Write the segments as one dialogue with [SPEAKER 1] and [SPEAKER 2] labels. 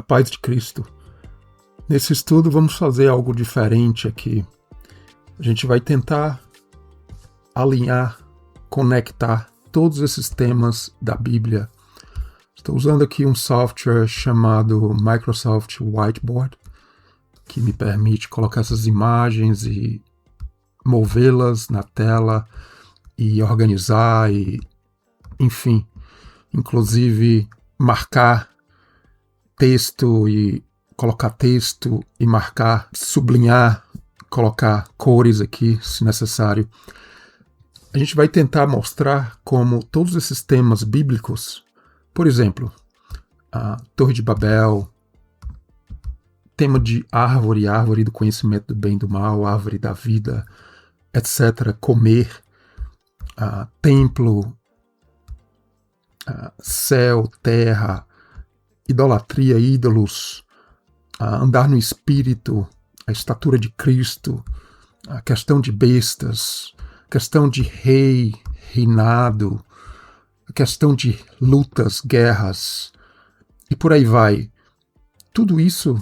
[SPEAKER 1] paz de Cristo. Nesse estudo vamos fazer algo diferente aqui. A gente vai tentar alinhar, conectar todos esses temas da Bíblia. Estou usando aqui um software chamado Microsoft Whiteboard, que me permite colocar essas imagens e movê-las na tela e organizar e, enfim, inclusive marcar texto e colocar texto e marcar, sublinhar, colocar cores aqui, se necessário. A gente vai tentar mostrar como todos esses temas bíblicos, por exemplo, a Torre de Babel, tema de árvore, árvore do conhecimento do bem e do mal, árvore da vida, etc., comer, templo, céu, terra, idolatria, ídolos, andar no espírito, a estatura de Cristo, a questão de bestas, a questão de rei, reinado, a questão de lutas, guerras, e por aí vai. Tudo isso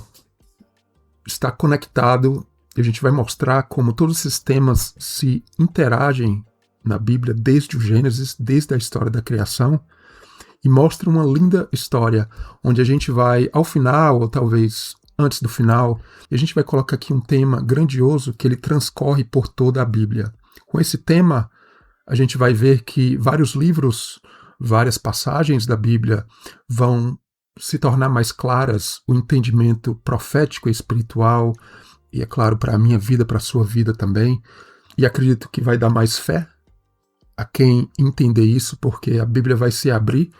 [SPEAKER 1] está conectado e a gente vai mostrar como todos esses temas se interagem na Bíblia desde o Gênesis, desde a história da criação, e mostra uma linda história onde a gente vai ao final, ou talvez antes do final, e a gente vai colocar aqui um tema grandioso que ele transcorre por toda a Bíblia. Com esse tema, a gente vai ver que vários livros, várias passagens da Bíblia vão se tornar mais claras, o entendimento profético e espiritual, e é claro, para a minha vida, para a sua vida também, e acredito que vai dar mais fé a quem entender isso, porque a Bíblia vai se abrir,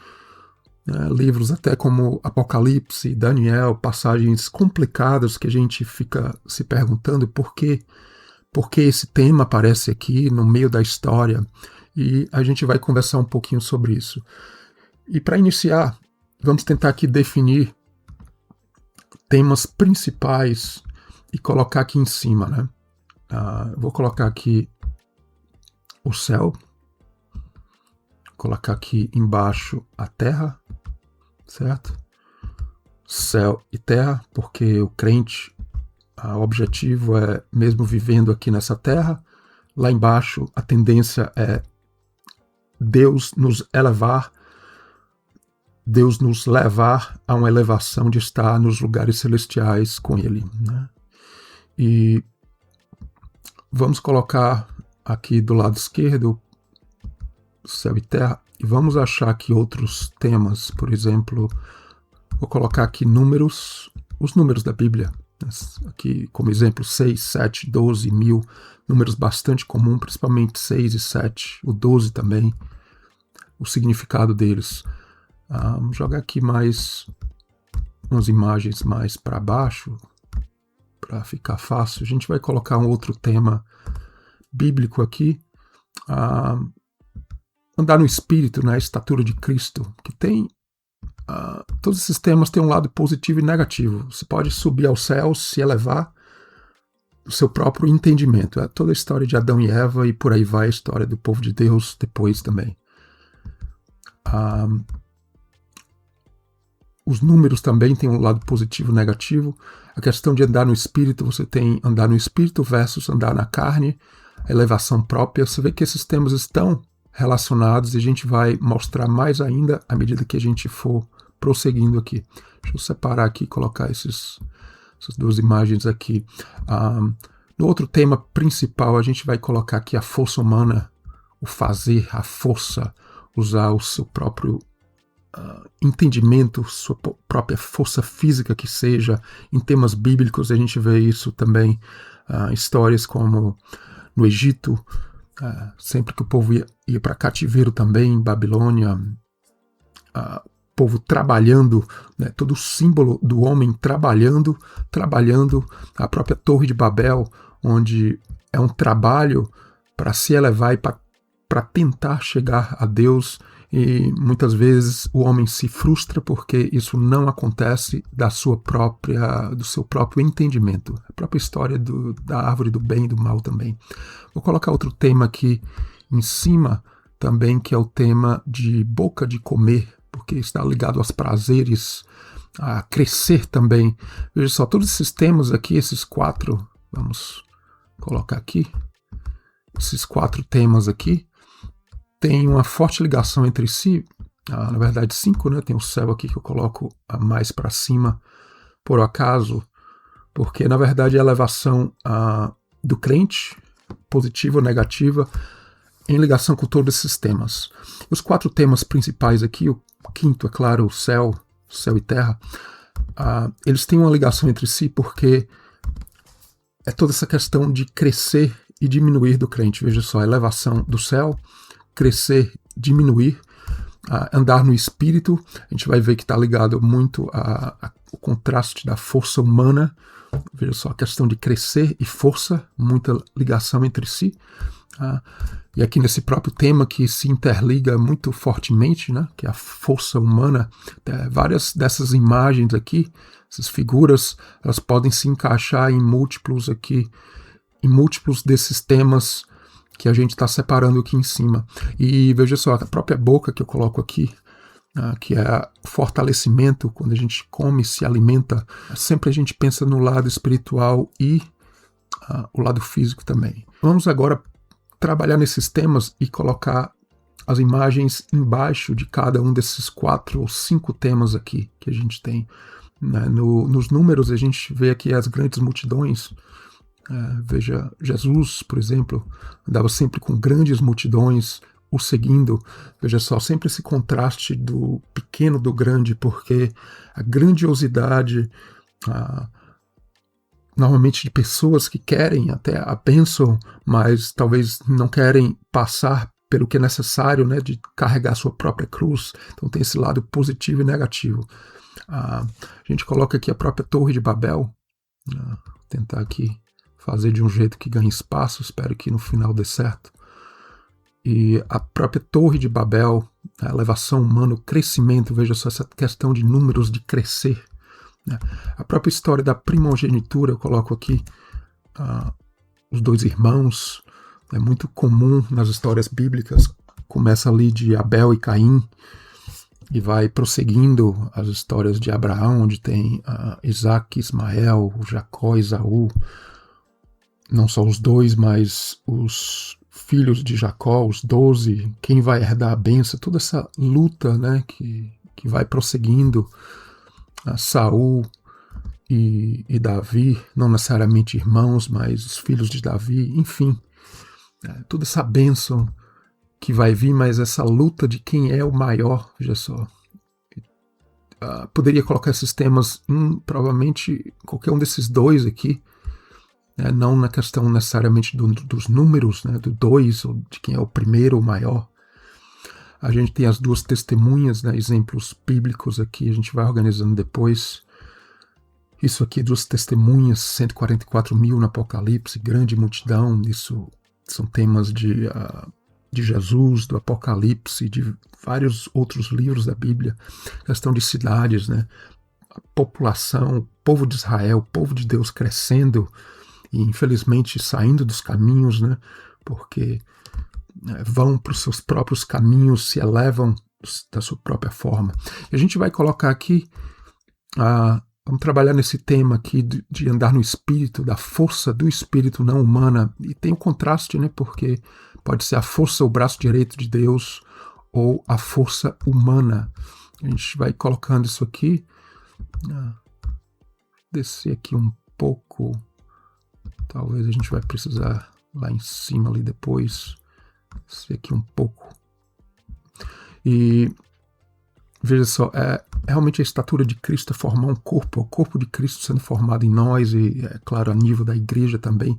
[SPEAKER 1] livros até como Apocalipse, Daniel, passagens complicadas que a gente fica se perguntando por que esse tema aparece aqui no meio da história, e a gente vai conversar um pouquinho sobre isso. E para iniciar, vamos tentar aqui definir temas principais e colocar aqui em cima, né? Vou colocar aqui o céu, colocar aqui embaixo a terra, certo? Céu e terra, porque o crente, o objetivo é, mesmo vivendo aqui nessa terra, lá embaixo a tendência é Deus nos levar a uma elevação de estar nos lugares celestiais com Ele, né? E vamos colocar aqui do lado esquerdo céu e terra, e vamos achar aqui outros temas. Por exemplo, vou colocar aqui números, os números da Bíblia, aqui como exemplo 6, 7, 12, 1000, números bastante comuns, principalmente 6 e 7, o 12 também, o significado deles. Vamos jogar aqui mais umas imagens mais para baixo, para ficar fácil. A gente vai colocar um outro tema bíblico aqui, andar no Espírito, né, a estatura de Cristo, que tem, todos esses temas têm um lado positivo e negativo. Você pode subir ao céu, se elevar, o seu próprio entendimento. Toda a história de Adão e Eva, e por aí vai a história do povo de Deus depois também. Os números também têm um lado positivo e negativo. A questão de andar no Espírito, você tem andar no Espírito versus andar na carne, a elevação própria. Você vê que esses temas estão relacionados e a gente vai mostrar mais ainda à medida que a gente for prosseguindo aqui. Deixa eu separar aqui e colocar essas duas imagens aqui. No outro tema principal, a gente vai colocar aqui a força humana, o fazer, a força, usar o seu próprio entendimento, sua própria força física que seja. Em temas bíblicos a gente vê isso também, histórias como no Egito, sempre que o povo ia para cativeiro também, em Babilônia, o povo trabalhando, né, todo o símbolo do homem trabalhando, a própria Torre de Babel, onde é um trabalho para se elevar e para tentar chegar a Deus, e muitas vezes o homem se frustra porque isso não acontece do seu próprio entendimento. A própria história da árvore do bem e do mal também. Vou colocar outro tema aqui em cima também, que é o tema de boca de comer, porque está ligado aos prazeres a crescer também. Veja só, todos esses temas aqui, esses 4, vamos colocar aqui, esses 4 temas aqui, têm uma forte ligação entre si, na verdade 5, né? Tem o céu aqui que eu coloco mais para cima, por acaso, porque na verdade é a elevação do crente, positiva ou negativa, em ligação com todos esses temas. Os 4 temas principais aqui, o quinto, é claro, o céu e terra, eles têm uma ligação entre si porque é toda essa questão de crescer e diminuir do crente. Veja só, a elevação do céu, crescer, diminuir, andar no espírito. A gente vai ver que está ligado muito ao contraste da força humana. Veja só, a questão de crescer e força, muita ligação entre si. E aqui nesse próprio tema que se interliga muito fortemente, né, que é a força humana, várias dessas imagens aqui, essas figuras, elas podem se encaixar em múltiplos desses temas que a gente está separando aqui em cima. E veja só, a própria boca que eu coloco aqui, que é o fortalecimento, quando a gente come, se alimenta, sempre a gente pensa no lado espiritual e o lado físico também. Vamos agora trabalhar nesses temas e colocar as imagens embaixo de cada um desses 4 ou 5 temas aqui que a gente tem. Nos números a gente vê aqui as grandes multidões. Veja, Jesus, por exemplo, andava sempre com grandes multidões o seguindo. Veja só, sempre esse contraste do pequeno do grande, porque a grandiosidade normalmente de pessoas que querem até a bênção, mas talvez não querem passar pelo que é necessário, né, de carregar sua própria cruz. Então tem esse lado positivo e negativo. A gente coloca aqui a própria Torre de Babel, vou tentar aqui fazer de um jeito que ganhe espaço, espero que no final dê certo. E a própria Torre de Babel, a elevação humana, o crescimento, veja só essa questão de números, de crescer. A própria história da primogenitura, eu coloco aqui os 2 irmãos, é muito comum nas histórias bíblicas, começa ali de Abel e Caim, e vai prosseguindo as histórias de Abraão, onde tem Isaac, Ismael, Jacó, Esaú, não só os 2, mas os filhos de Jacó, os 12, quem vai herdar a bênção, toda essa luta, né, que vai prosseguindo. Saul e Davi, não necessariamente irmãos, mas os filhos de Davi, enfim, toda essa bênção que vai vir, mas essa luta de quem é o maior, veja só. Poderia colocar esses temas provavelmente qualquer um desses 2 aqui, não na questão necessariamente dos números, né, do 2, ou de quem é o primeiro ou maior. A gente tem as 2 testemunhas, né, exemplos bíblicos aqui, a gente vai organizando depois. Isso aqui, 2 testemunhas, 144.000 no Apocalipse, grande multidão, isso são temas de Jesus, do Apocalipse, de vários outros livros da Bíblia, questão de cidades, né, a população, o povo de Israel, o povo de Deus crescendo e infelizmente saindo dos caminhos, né, porque vão para os seus próprios caminhos, se elevam da sua própria forma. E a gente vai colocar aqui, vamos trabalhar nesse tema aqui de andar no espírito, da força do espírito não humana, e tem um contraste, né, porque pode ser a força, o braço direito de Deus, ou a força humana. A gente vai colocando isso aqui, descer aqui um pouco, talvez a gente vai precisar lá em cima ali depois, descer aqui um pouco. E veja só, realmente a estatura de Cristo é formar um corpo, o corpo de Cristo sendo formado em nós, e é claro, a nível da igreja também.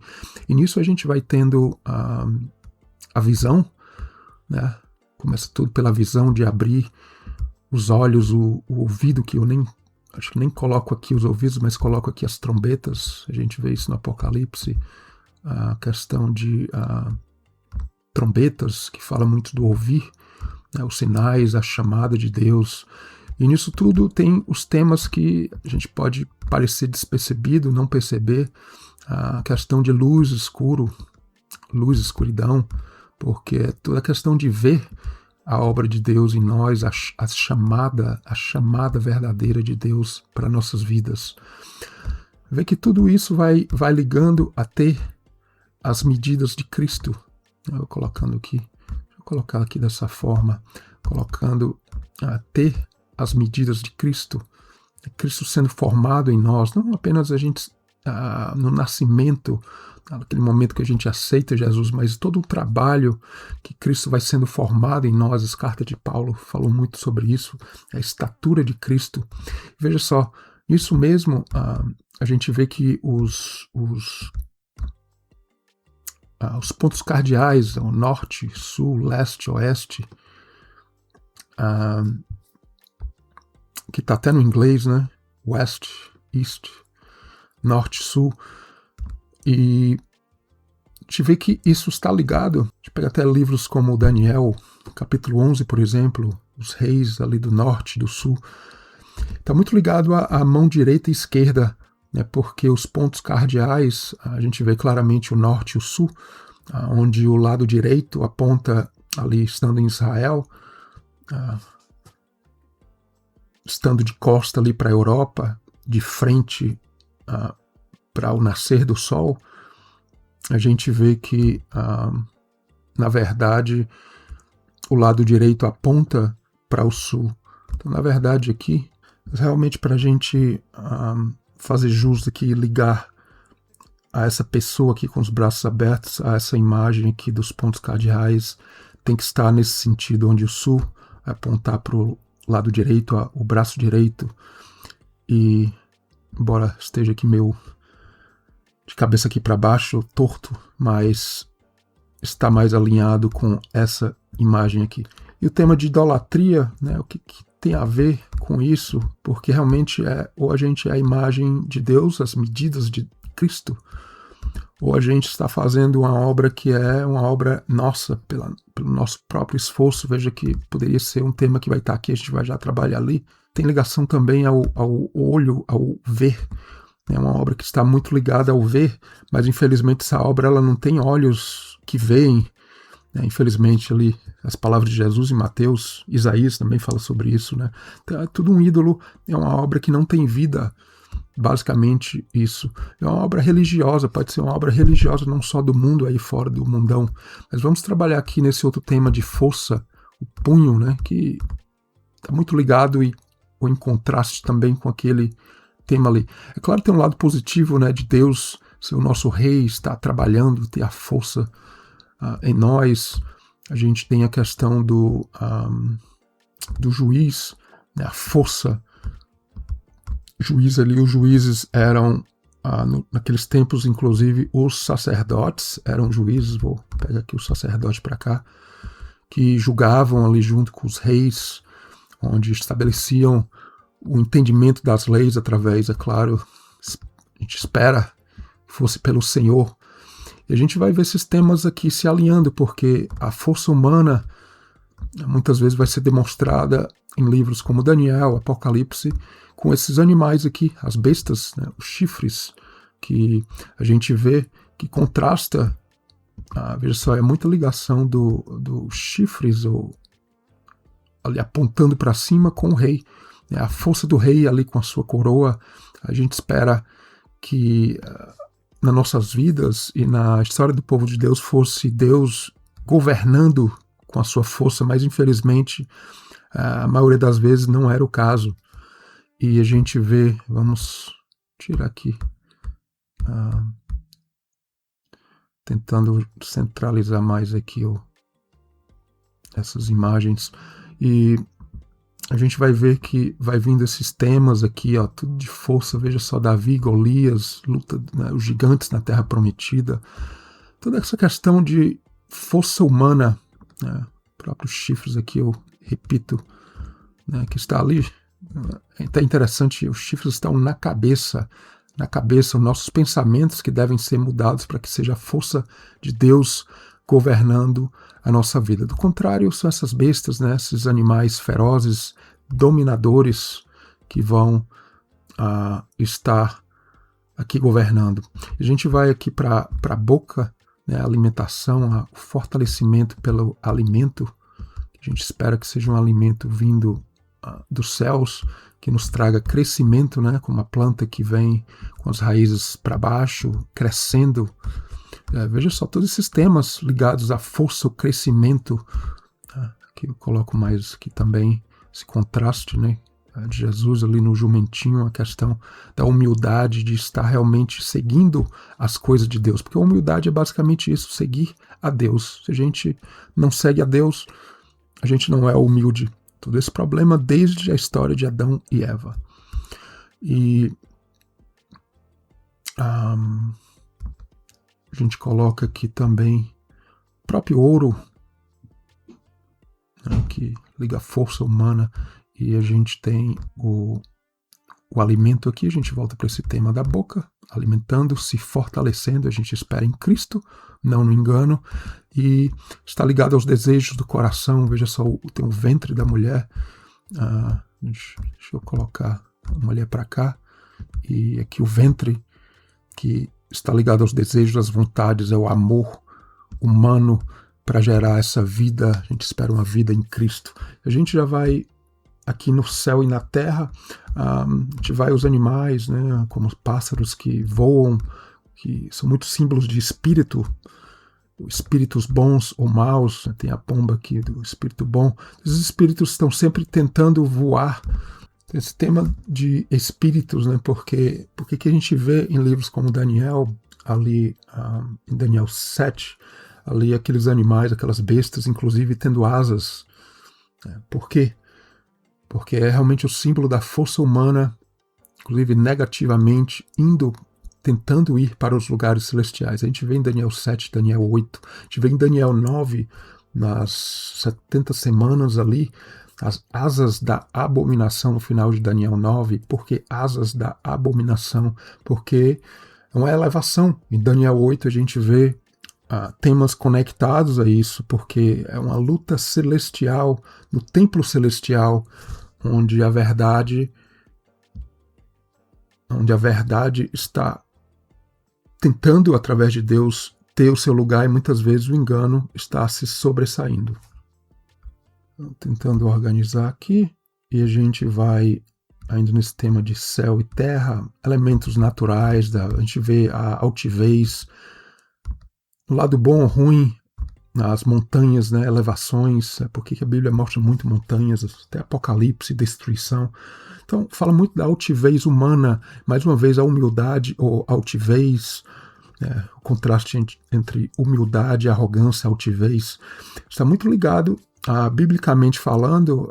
[SPEAKER 1] E nisso a gente vai tendo a visão, né? Começa tudo pela visão de abrir os olhos, o ouvido, que eu acho que nem coloco aqui os ouvidos, mas coloco aqui as trombetas. A gente vê isso no Apocalipse, a questão de trombetas, que fala muito do ouvir, né, os sinais, a chamada de Deus. E nisso tudo tem os temas que a gente pode parecer despercebido, não perceber, a questão de luz, escuro, luz, escuridão, porque é toda a questão de ver a obra de Deus em nós, a chamada verdadeira de Deus para nossas vidas. Vê que tudo isso vai ligando a ter as medidas de Cristo. Eu vou colocar aqui dessa forma, colocando a ter as medidas de Cristo, Cristo sendo formado em nós, não apenas a gente no nascimento, naquele momento que a gente aceita Jesus, mas todo o trabalho que Cristo vai sendo formado em nós. As cartas de Paulo falou muito sobre isso, a estatura de Cristo. Veja só, isso mesmo, a gente vê que os pontos cardeais, o norte, sul, leste, oeste, que está até no inglês, né? West, East, norte, sul, e a gente vê que isso está ligado. A gente pega até livros como Daniel, capítulo 11, por exemplo, os reis ali do norte, do sul, está muito ligado à mão direita e esquerda, né? Porque os pontos cardeais, a gente vê claramente o norte e o sul, onde o lado direito aponta ali estando em Israel, estando de costa ali para a Europa, de frente para o nascer do sol. A gente vê que, na verdade, o lado direito aponta para o sul. Então, na verdade, aqui, realmente para a gente fazer jus aqui, ligar a essa pessoa aqui com os braços abertos, a essa imagem aqui dos pontos cardeais, tem que estar nesse sentido, onde o sul vai apontar para o lado direito, o braço direito, e embora esteja aqui meio de cabeça aqui para baixo, torto, mas está mais alinhado com essa imagem aqui. E o tema de idolatria, né, o que tem a ver com isso? Porque realmente ou a gente é a imagem de Deus, as medidas de Cristo, ou a gente está fazendo uma obra que é uma obra nossa, pelo nosso próprio esforço. Veja que poderia ser um tema que vai estar aqui, a gente vai já trabalhar ali. Tem ligação também ao olho, ao ver. É uma obra que está muito ligada ao ver, mas infelizmente essa obra ela não tem olhos que veem. Né? Infelizmente ali as palavras de Jesus em Mateus, Isaías também fala sobre isso. Né? Então, é tudo um ídolo, é uma obra que não tem vida. Basicamente isso. É uma obra religiosa, pode ser uma obra religiosa não só do mundo aí fora do mundão, mas vamos trabalhar aqui nesse outro tema de força, o punho, né, que está muito ligado ou em contraste também com aquele tema ali. É claro que tem um lado positivo, né, de Deus ser o nosso rei, estar trabalhando, ter a força em nós. A gente tem a questão do juiz, né, a força juiz ali. Os juízes eram, naqueles tempos, inclusive, os sacerdotes eram juízes. Vou pegar aqui o sacerdote para cá, que julgavam ali junto com os reis, onde estabeleciam o entendimento das leis através, é claro, a gente espera que fosse pelo Senhor. E a gente vai ver esses temas aqui se alinhando, porque a força humana muitas vezes vai ser demonstrada em livros como Daniel, Apocalipse, com esses animais aqui, as bestas, né, os chifres, que a gente vê que contrasta, veja só, é muita ligação dos chifres, ali apontando para cima, com o rei, né, a força do rei ali com a sua coroa. A gente espera que nas nossas vidas e na história do povo de Deus fosse Deus governando com a sua força, mas infelizmente a maioria das vezes não era o caso. E a gente vê, vamos tirar aqui, tentando centralizar mais aqui essas imagens, e a gente vai ver que vai vindo esses temas aqui, tudo de força. Veja só, Davi, Golias, luta, né, os gigantes na Terra Prometida, toda essa questão de força humana, né, próprios chifres aqui, eu repito, né, que está ali. É até interessante, os chifres estão na cabeça, os nossos pensamentos que devem ser mudados para que seja a força de Deus governando a nossa vida. Do contrário, são essas bestas, né, esses animais ferozes, dominadores, que vão estar aqui governando. A gente vai aqui para a boca, né, a alimentação, o fortalecimento pelo alimento, A gente espera que seja um alimento vindo dos céus, que nos traga crescimento, né, como uma planta que vem com as raízes para baixo, crescendo. Veja só, todos esses temas ligados à força, o crescimento, que eu coloco mais aqui também, esse contraste, né, de Jesus ali no jumentinho, a questão da humildade, de estar realmente seguindo as coisas de Deus, porque a humildade é basicamente isso, seguir a Deus. Se a gente não segue a Deus, a gente não é humilde. Todo esse problema desde a história de Adão e Eva. E a gente coloca aqui também o próprio ouro, né, que liga a força humana, e a gente tem o alimento aqui. A gente volta para esse tema da boca, alimentando-se, fortalecendo. A gente espera em Cristo, não no engano, e está ligado aos desejos do coração. Veja só, tem o ventre da mulher. Deixa eu colocar a mulher para cá, e aqui o ventre, que está ligado aos desejos, às vontades, é o amor humano para gerar essa vida. A gente espera uma vida em Cristo. A gente já vai aqui no céu e na terra. A gente vai aos animais, né, como os pássaros que voam, que são muitos símbolos de espírito, espíritos bons ou maus. Tem a pomba aqui do espírito bom. Os espíritos estão sempre tentando voar. Esse tema de espíritos, né, porque que a gente vê em livros como Daniel, ali em Daniel 7, ali aqueles animais, aquelas bestas, inclusive tendo asas. Por quê? Porque é realmente o símbolo da força humana, inclusive negativamente, tentando ir para os lugares celestiais. A gente vê em Daniel 7, Daniel 8, a gente vê em Daniel 9, nas 70 semanas ali, as asas da abominação no final de Daniel 9. Por que asas da abominação? Porque é uma elevação. Em Daniel 8 a gente vê temas conectados a isso, porque é uma luta celestial, no templo celestial, onde a verdade está tentando, através de Deus, ter o seu lugar, e muitas vezes o engano está se sobressaindo. Tentando organizar aqui, e a gente vai ainda nesse tema de céu e terra, elementos naturais, a gente vê a altivez, o lado bom ou ruim, as montanhas, né, elevações, porque a Bíblia mostra muito montanhas, até Apocalipse, destruição. Então, fala muito da altivez humana, mais uma vez a humildade ou altivez, o contraste entre humildade, arrogância, altivez, está muito ligado, biblicamente falando,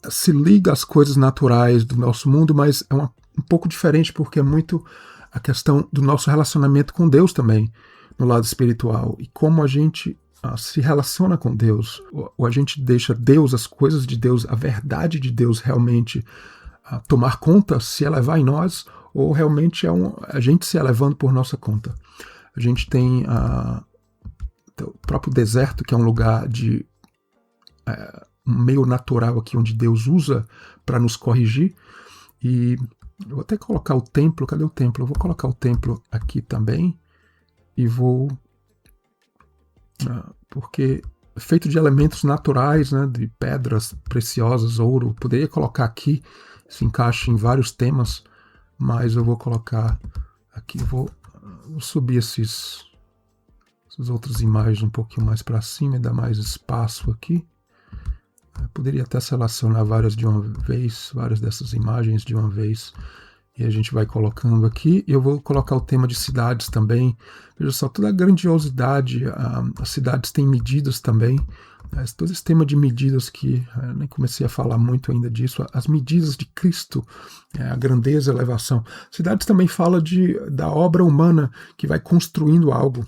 [SPEAKER 1] se liga às coisas naturais do nosso mundo, mas é um pouco diferente, porque é muito a questão do nosso relacionamento com Deus também, no lado espiritual, e como a gente se relaciona com Deus, ou a gente deixa Deus, as coisas de Deus, a verdade de Deus realmente tomar conta, se elevar em nós, ou realmente é a gente se elevando por nossa conta. A gente tem o próprio deserto, que é um lugar de um meio natural aqui, onde Deus usa para nos corrigir, e eu vou até colocar o templo. Cadê o templo? Eu vou colocar o templo aqui também, e vou, porque é feito de elementos naturais, né, de pedras preciosas, ouro. Poderia colocar aqui, se encaixa em vários temas, mas eu vou colocar aqui. Vou subir essas outras imagens um pouquinho mais para cima e dar mais espaço aqui. Eu poderia até selecionar várias dessas imagens de uma vez, e a gente vai colocando aqui. Eu vou colocar o tema de cidades também. Veja só, toda a grandiosidade, as cidades têm medidas também. Todo esse tema de medidas que eu nem comecei a falar muito ainda disso, as medidas de Cristo, a grandeza, a elevação. Cidades também fala da obra humana que vai construindo algo.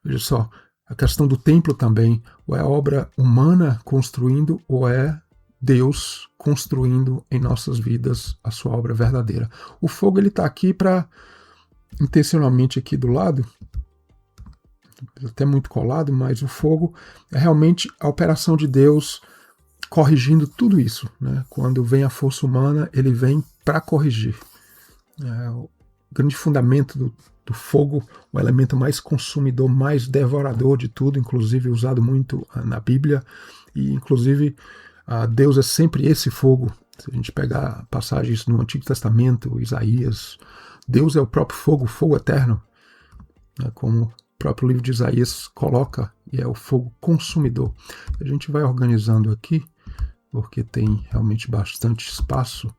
[SPEAKER 1] Veja só, a questão do templo também, ou é a obra humana construindo, ou é Deus construindo em nossas vidas a sua obra verdadeira. O fogo, ele está aqui para, intencionalmente aqui do lado, até muito colado, mas o fogo é realmente a operação de Deus corrigindo tudo isso, né? Quando vem a força humana, ele vem para corrigir. grande fundamento do fogo, o elemento mais consumidor, mais devorador de tudo, inclusive usado muito na Bíblia, e inclusive Deus é sempre esse fogo. Se a gente pegar passagens no Antigo Testamento, Isaías, Deus é o próprio fogo, fogo eterno, né, como o próprio livro de Isaías coloca, e é o fogo consumidor. A gente vai organizando aqui, porque tem realmente bastante espaço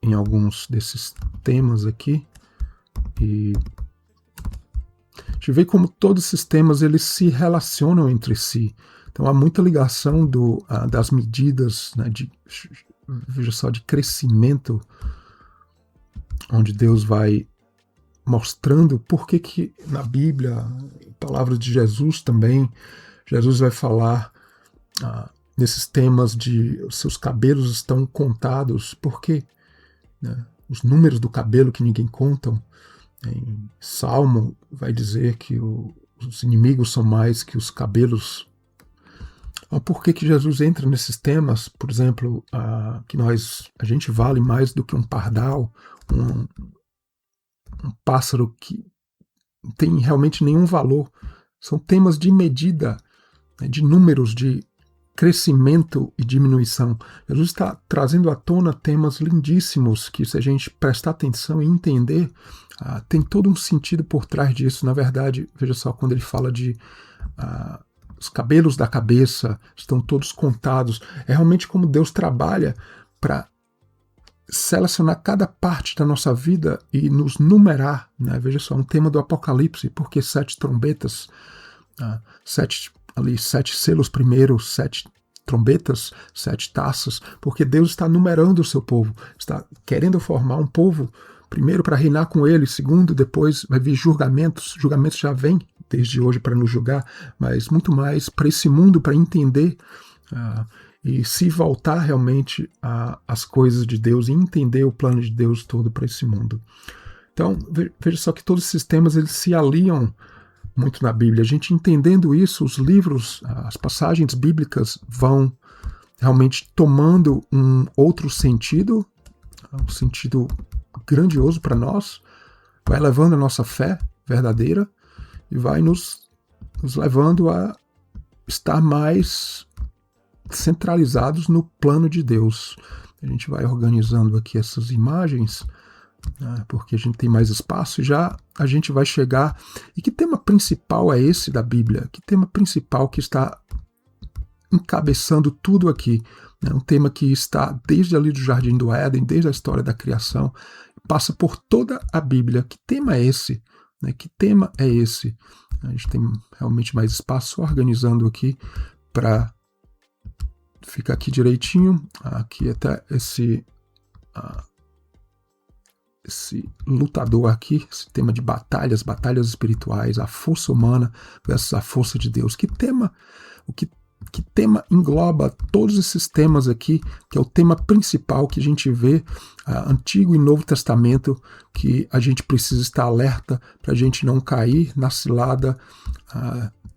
[SPEAKER 1] em alguns desses temas aqui, e a gente vê como todos esses temas eles se relacionam entre si. Então há muita ligação das medidas, né, veja só, de crescimento, onde Deus vai mostrando por que na Bíblia, palavras de Jesus também, Jesus vai falar nesses temas de os seus cabelos estão contados, por quê? Né? Os números do cabelo que ninguém contam. Em Salmo vai dizer que os inimigos são mais que os cabelos. Por que Jesus entra nesses temas? Por exemplo, que a gente vale mais do que um pardal, um pássaro que não tem realmente nenhum valor. São temas de medida, né, de números, de crescimento e diminuição. Jesus está trazendo à tona temas lindíssimos que, se a gente prestar atenção e entender, tem todo um sentido por trás disso. Na verdade, veja só, quando ele fala de os cabelos da cabeça estão todos contados, é realmente como Deus trabalha para selecionar cada parte da nossa vida e nos numerar, né? Veja só, um tema do Apocalipse, porque 7 trombetas, 7 selos primeiro, 7 trombetas, 7 taças, porque Deus está numerando o seu povo, está querendo formar um povo, primeiro para reinar com ele, segundo, depois vai vir julgamentos já vêm desde hoje para nos julgar, mas muito mais para esse mundo, para entender e se voltar realmente às coisas de Deus e entender o plano de Deus todo para esse mundo. Então, veja só que todos esses temas eles se aliam muito na Bíblia. A gente entendendo isso, os livros, as passagens bíblicas vão realmente tomando um outro sentido, um sentido grandioso para nós, vai levando a nossa fé verdadeira e vai nos levando a estar mais centralizados no plano de Deus. A gente vai organizando aqui essas imagens, porque a gente tem mais espaço e já a gente vai chegar. E que tema principal é esse da Bíblia? Que tema principal que está encabeçando tudo aqui? Um tema que está desde ali do Jardim do Éden, desde a história da criação, passa por toda a Bíblia. Que tema é esse? Que tema é esse? A gente tem realmente mais espaço organizando aqui para ficar aqui direitinho. Aqui até esse lutador aqui, esse tema de batalhas espirituais, a força humana versus a força de Deus. Que tema engloba todos esses temas aqui, que é o tema principal que a gente vê, Antigo e Novo Testamento, que a gente precisa estar alerta para a gente não cair na cilada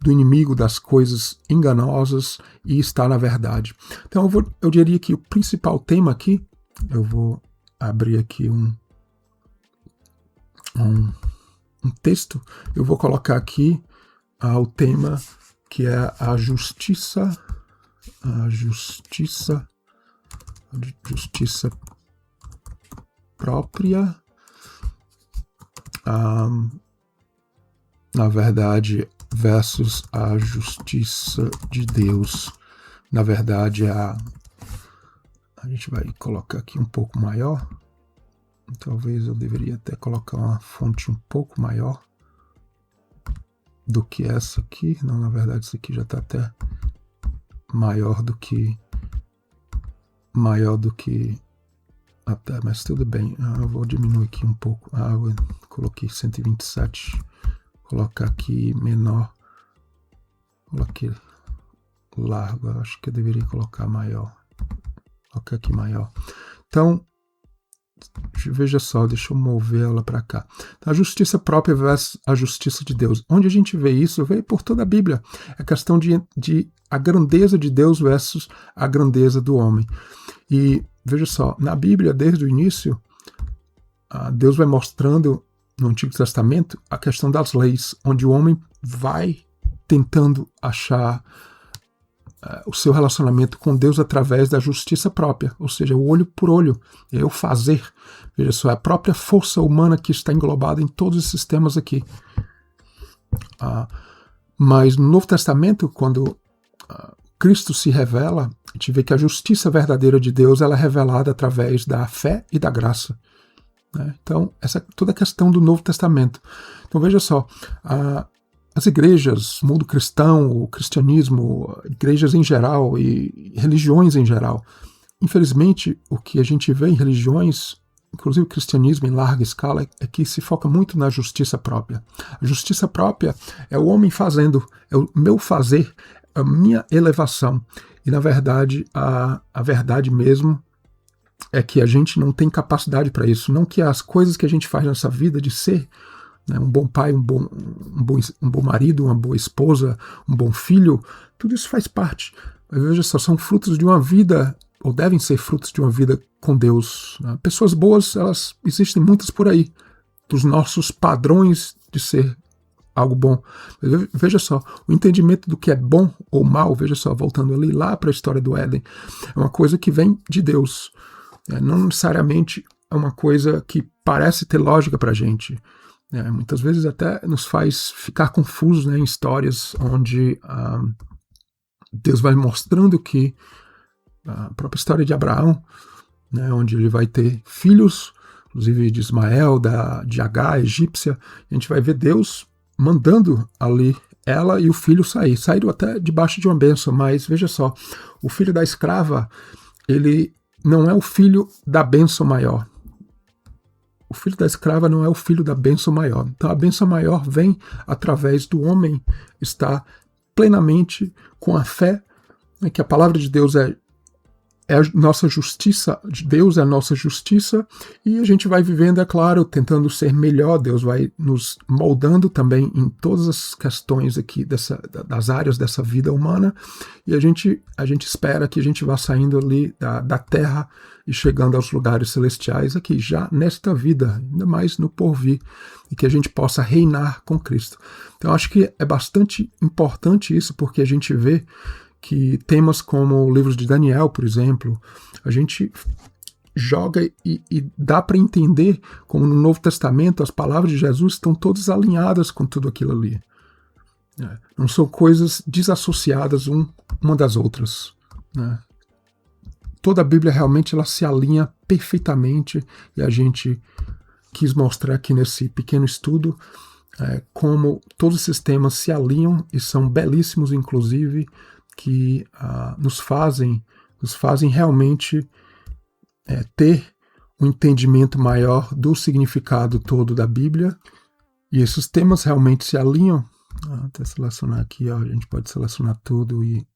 [SPEAKER 1] do inimigo, das coisas enganosas e estar na verdade. Então eu diria que o principal tema aqui, eu vou abrir aqui um texto, eu vou colocar aqui o tema que é a justiça própria, na verdade, versus a justiça de Deus. Na verdade, a gente vai colocar aqui um pouco maior. Talvez eu deveria até colocar uma fonte um pouco maior do que essa aqui. Não, na verdade, isso aqui já está até maior do que até, mas tudo bem. Eu vou diminuir aqui um pouco. Eu coloquei 127. Vou colocar aqui menor. Coloquei largo. Eu acho que eu deveria colocar maior. Colocar aqui maior. Então, veja só, deixa eu mover ela para cá. A justiça própria versus a justiça de Deus. Onde a gente vê isso? Vê por toda a Bíblia. É questão de a grandeza de Deus versus a grandeza do homem. E veja só, na Bíblia, desde o início, Deus vai mostrando no Antigo Testamento a questão das leis, onde o homem vai tentando achar o seu relacionamento com Deus através da justiça própria, ou seja, o olho por olho, é o fazer. Veja só, é a própria força humana que está englobada em todos esses temas aqui. Mas no Novo Testamento, quando Cristo se revela, a gente vê que a justiça verdadeira de Deus ela é revelada através da fé e da graça. Então, essa é toda a questão do Novo Testamento. Então, veja só, as igrejas, o mundo cristão, o cristianismo, igrejas em geral e religiões em geral, infelizmente, o que a gente vê em religiões, inclusive o cristianismo em larga escala, é que se foca muito na justiça própria. A justiça própria é o homem fazendo, é o meu fazer, a minha elevação. E, na verdade, a verdade mesmo é que a gente não tem capacidade para isso. Não que as coisas que a gente faz nessa vida de ser um bom pai, um bom marido, uma boa esposa, um bom filho, tudo isso faz parte. Mas veja só, são frutos de uma vida, ou devem ser frutos de uma vida com Deus. Pessoas boas, elas existem muitas por aí, dos nossos padrões de ser algo bom. Veja só, o entendimento do que é bom ou mal, veja só, voltando ali lá para a história do Éden, é uma coisa que vem de Deus. Não necessariamente é uma coisa que parece ter lógica para a gente. Muitas vezes até nos faz ficar confusos, em histórias onde Deus vai mostrando que a própria história de Abraão, onde ele vai ter filhos, inclusive de Ismael, de Agar, egípcia, a gente vai ver Deus mandando ali ela e o filho saíram até debaixo de uma bênção, mas veja só, o filho da escrava, ele não é o filho da bênção maior. O filho da escrava não é o filho da bênção maior. Então a bênção maior vem através do homem estar plenamente com a fé, que a palavra de Deus é a nossa justiça, Deus é a nossa justiça, e a gente vai vivendo, é claro, tentando ser melhor. Deus vai nos moldando também em todas as questões aqui das áreas dessa vida humana, e a gente espera que a gente vá saindo ali da terra e chegando aos lugares celestiais aqui, já nesta vida, ainda mais no porvir, e que a gente possa reinar com Cristo. Então acho que é bastante importante isso, porque a gente vê que temas como livros de Daniel, por exemplo, a gente joga e dá para entender como no Novo Testamento as palavras de Jesus estão todas alinhadas com tudo aquilo ali. Não são coisas desassociadas uma das outras. Toda a Bíblia realmente ela se alinha perfeitamente, e a gente quis mostrar aqui nesse pequeno estudo como todos esses temas se alinham e são belíssimos, inclusive, que nos fazem realmente ter um entendimento maior do significado todo da Bíblia. E esses temas realmente se alinham. Até selecionar aqui, a gente pode selecionar tudo e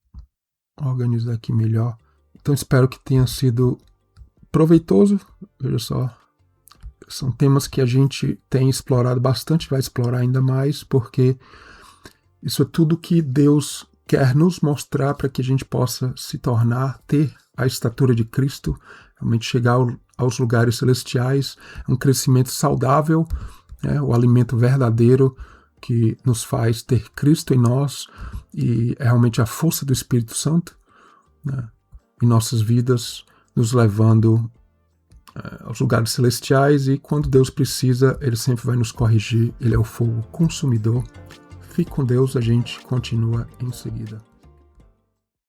[SPEAKER 1] organizar aqui melhor. Então espero que tenha sido proveitoso. Veja só, são temas que a gente tem explorado bastante, vai explorar ainda mais, porque isso é tudo que Deus quer nos mostrar para que a gente possa se tornar, ter a estatura de Cristo, realmente chegar aos lugares celestiais, um crescimento saudável, o alimento verdadeiro que nos faz ter Cristo em nós, e é realmente a força do Espírito Santo em nossas vidas, nos levando aos lugares celestiais, e quando Deus precisa, Ele sempre vai nos corrigir, Ele é o fogo consumidor. Fique com Deus, a gente continua em seguida.